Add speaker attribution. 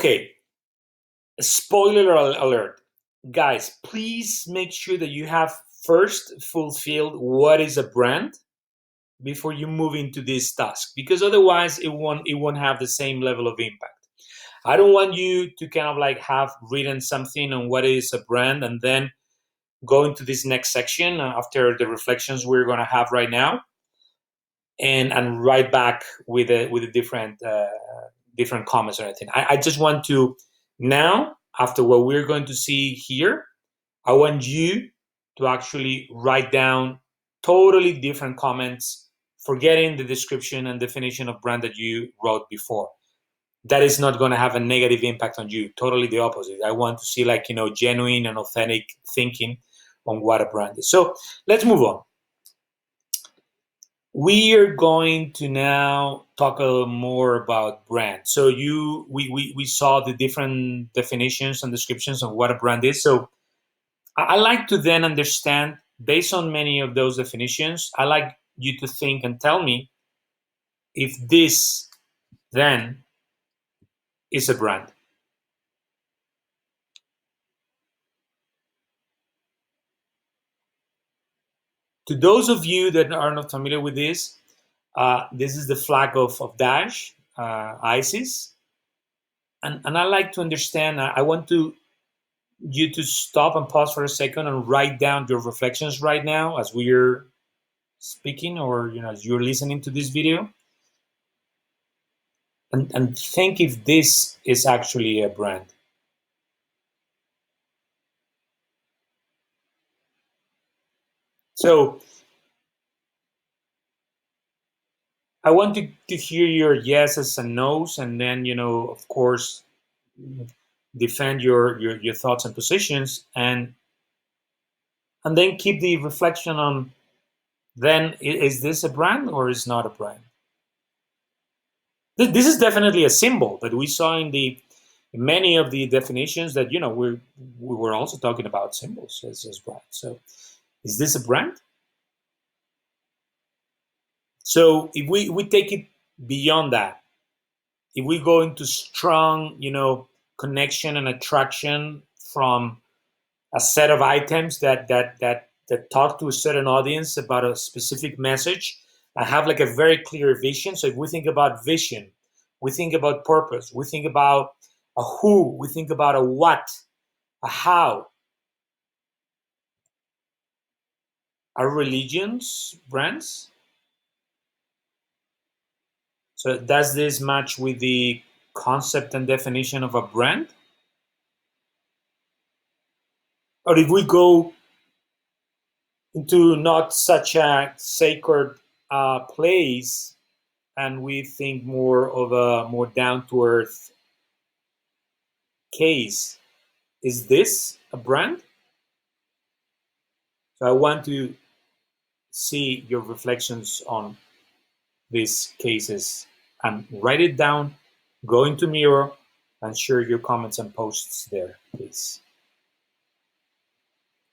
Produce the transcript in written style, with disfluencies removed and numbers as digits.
Speaker 1: Okay, spoiler alert. Guys, please make sure that you have first fulfilled what is a brand before you move into this task, because otherwise it won't have the same level of impact. I don't want you to kind of like have written something on what is a brand and then go into this next section after the reflections we're going to have right now, and write back with a different comments or anything. I just want to now, after what we're going to see here, I want you to actually write down totally different comments, forgetting the description and definition of brand that you wrote before. That is not going to have a negative impact on you. Totally the opposite. I want to see genuine and authentic thinking on what a brand is. So let's move on. We are going to now talk a little more about brand. So we saw the different definitions and descriptions of what a brand is. So I like to then understand, based on many of those definitions, I like you to think and tell me if this then is a brand. To those of you that are not familiar with this is the flag of Daesh, ISIS. And I like to understand, I want you to stop and pause for a second and write down your reflections right now as we're speaking, or as you're listening to this video, and think if this is actually a brand. So I want to hear your yeses and nos, and then of course defend your thoughts and positions, and then keep the reflection on, then is this a brand or is not a brand? This is definitely a symbol that we saw in many of the definitions that we were also talking about symbols as brands. So is this a brand? So if we take it beyond that, if we go into strong connection and attraction from a set of items that talk to a certain audience about a specific message, I have like a very clear vision. So if we think about vision, we think about purpose, we think about a who, we think about a what, a how. Are religions brands? So does this match with the concept and definition of a brand? Or if we go into not such a sacred place, and we think more of a more down-to-earth case, is this a brand? So I want to see your reflections on these cases, and write it down, go into Mirror, and share your comments and posts there, please.